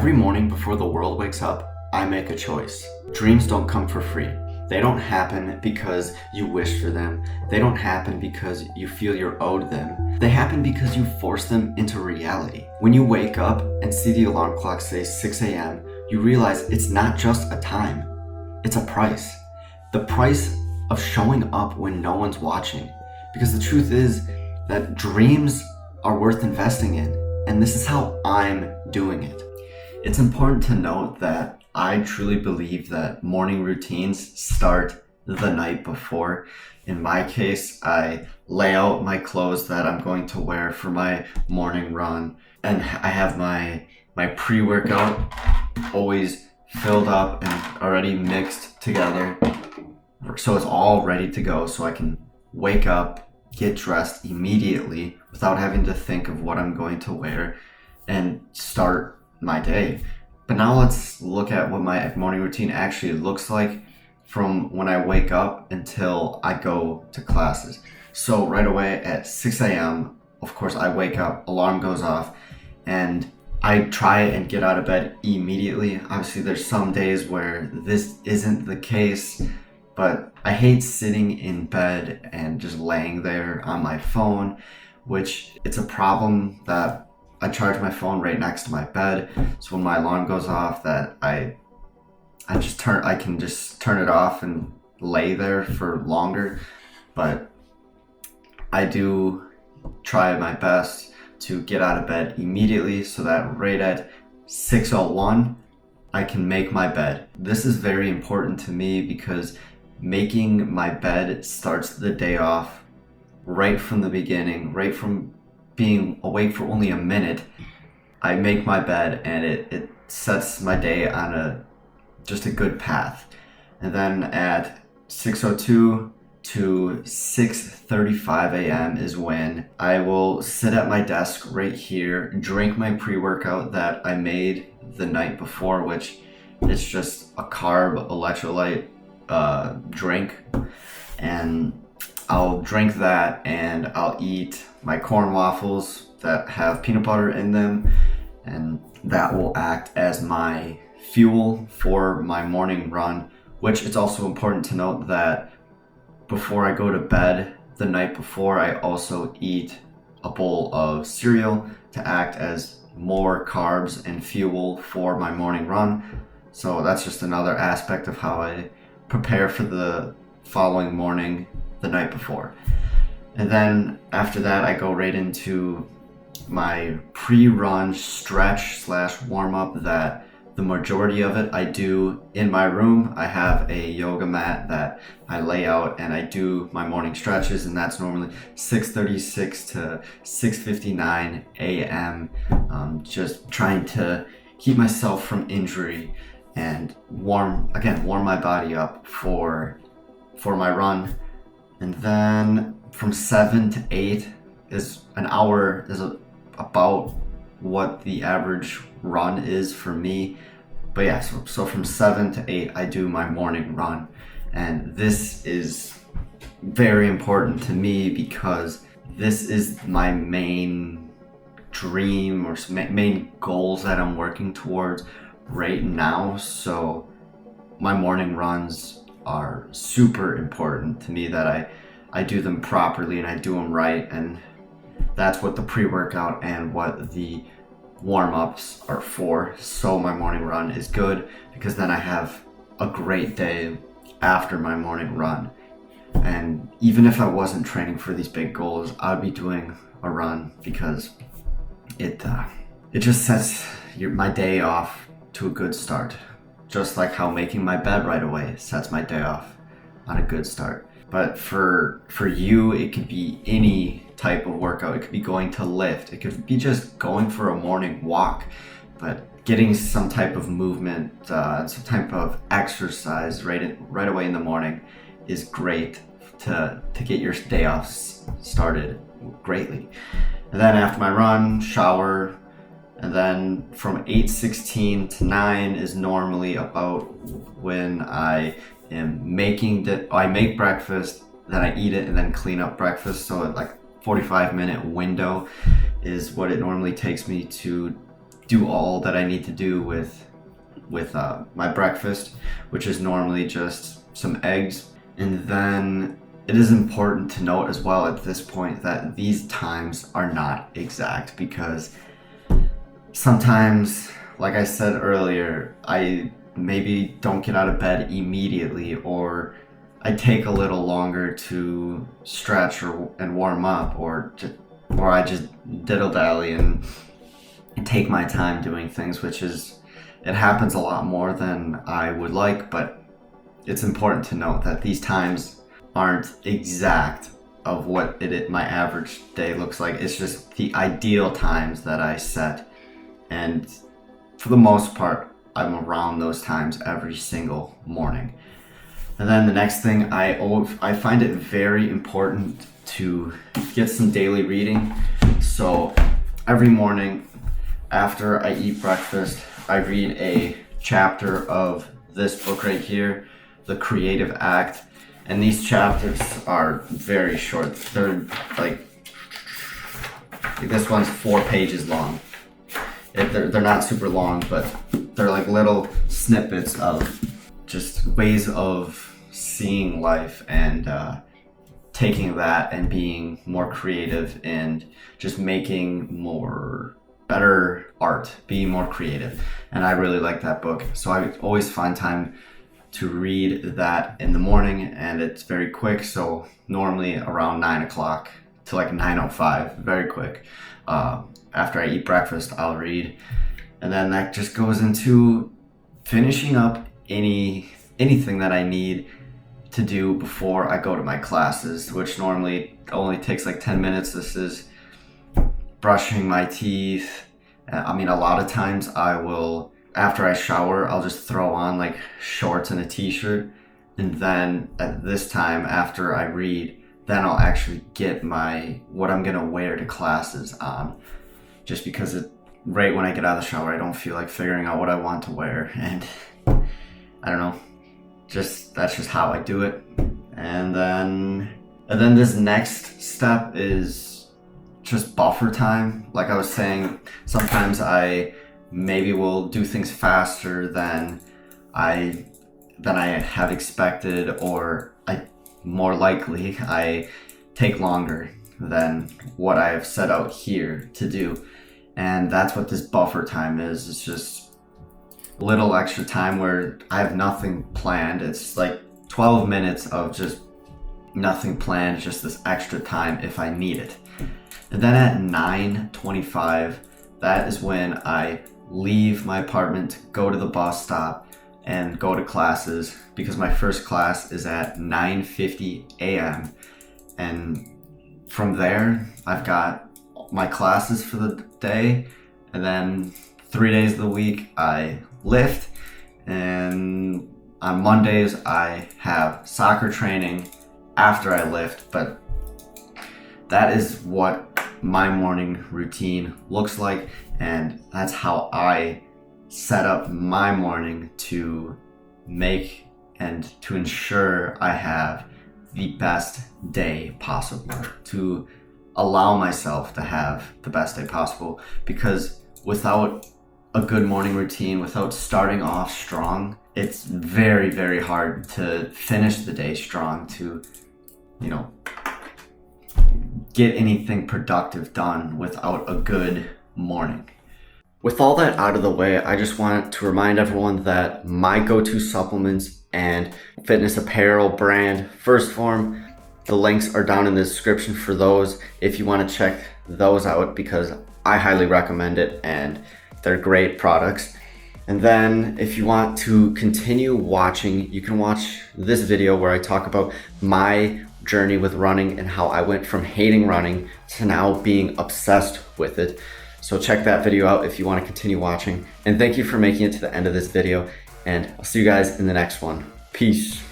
Every morning before the world wakes up, I make a choice. Dreams don't come for free. They don't happen because you wish for them. They don't happen because you feel you're owed them. They happen because you force them into reality. When you wake up and see the alarm clock say 6 a.m., you realize it's not just a time, it's a price. The price of showing up when no one's watching. Because the truth is that dreams are worth investing in, and this is how I'm doing it. It's important to note that I truly believe that morning routines start the night before. In my case, I lay out my clothes that I'm going to wear for my morning run, and I have my pre-workout always filled up and already mixed together, so it's all ready to go, so I can wake up, get dressed immediately without having to think of what I'm going to wear and start my day. But now let's look at what my morning routine actually looks like from when I wake up until I go to classes. So right away at 6 a.m., of course, I wake up, alarm goes off, and I try and get out of bed immediately. Obviously, there's some days where this isn't the case, but I hate sitting in bed and just laying there on my phone, which it's a problem that I charge my phone right next to my bed. So when my alarm goes off, that I can just turn it off and lay there for longer. But I do try my best to get out of bed immediately so that right at 6:01, I can make my bed. This is very important to me because making my bed starts the day off right from the beginning, right from being awake for only a minute. I make my bed and it sets my day on just a good path. And then at 6:02 to 6:35 a.m. is when I will sit at my desk right here, drink my pre-workout that I made the night before, which is just a carb electrolyte drink, and I'll drink that and I'll eat my corn waffles that have peanut butter in them, and that will act as my fuel for my morning run. Which it's also important to note that before I go to bed the night before, I also eat a bowl of cereal to act as more carbs and fuel for my morning run. So that's just another aspect of how I prepare for the following morning the night before. And then after that, I go right into my pre-run stretch / warm-up that the majority of it I do in my room. I have a yoga mat that I lay out and I do my morning stretches, and that's normally 6:36 to 6:59 a.m. Just trying to keep myself from injury and warm my body up for my run. And then from 7 to 8 is an hour, is about what the average run is for me. But yeah, so from 7 to 8 I do my morning run, and this is very important to me because this is my main dream or main goals that I'm working towards right now. So my morning runs are super important to me, that I do them properly and I do them right, and that's what the pre-workout and what the warm-ups are for. So my morning run is good because then I have a great day after my morning run. And even if I wasn't training for these big goals, I'd be doing a run because it just sets my day off to a good start. Just like how making my bed right away sets my day off on a good start. But for you, it could be any type of workout. It could be going to lift. It could be just going for a morning walk. But getting some type of movement, some type of exercise right away in the morning is great to get your day off started greatly. And then after my run, shower. And then from 8:16 to 9 is normally about when I make breakfast, then I eat it and then clean up breakfast. So like 45-minute window is what it normally takes me to do all that I need to do with my breakfast, which is normally just some eggs. And then it is important to note as well at this point that these times are not exact, because sometimes, like I said earlier, I maybe don't get out of bed immediately, or I take a little longer to stretch and warm up, or I just diddle-dally and take my time doing things, it happens a lot more than I would like, but it's important to note that these times aren't exact of what my average day looks like. It's just the ideal times that I set, and for the most part, I'm around those times every single morning. And then the next thing, I find it very important to get some daily reading. So every morning after I eat breakfast, I read a chapter of this book right here, The Creative Act. And these chapters are very short. They're like this one's 4 pages long. They're not super long, but they're like little snippets of just ways of seeing life and taking that and being more creative and just making better art, being more creative. And I really like that book. So I always find time to read that in the morning, and it's very quick. So normally around 9 o'clock to like 9:05, very quick. After I eat breakfast, I'll read. And then that just goes into finishing up anything that I need to do before I go to my classes, which normally only takes like 10 minutes. This is brushing my teeth. I mean, a lot of times after I shower, I'll just throw on like shorts and a t-shirt. And then at this time, after I read, then I'll actually get what I'm gonna wear to classes on. Just because right when I get out of the shower, I don't feel like figuring out what I want to wear. And I don't know, that's just how I do it. And then this next step is just buffer time. Like I was saying, sometimes I maybe will do things faster than I have expected, or more likely I take longer than what I have set out here to do. And that's what this buffer time is. It's just a little extra time where I have nothing planned. It's like 12 minutes of just nothing planned, just this extra time if I need it. And then at 9:25, that is when I leave my apartment, go to the bus stop, and go to classes, because my first class is at 9:50 a.m. And from there, I've got my classes for the day, and then 3 days of the week I lift, and on Mondays I have soccer training after I lift. But that is what my morning routine looks like, and that's how I set up my morning to make and to ensure I have the best day possible, to allow myself to have the best day possible. Because without a good morning routine, without starting off strong, it's very, very hard to finish the day strong, to, get anything productive done without a good morning. With all that out of the way, I just want to remind everyone that my go-to supplements and fitness apparel brand, First Form, the links are down in the description for those if you want to check those out, because I highly recommend it and they're great products. And then if you want to continue watching, you can watch this video where I talk about my journey with running and how I went from hating running to now being obsessed with it. So check that video out if you want to continue watching. And thank you for making it to the end of this video, and I'll see you guys in the next one. Peace.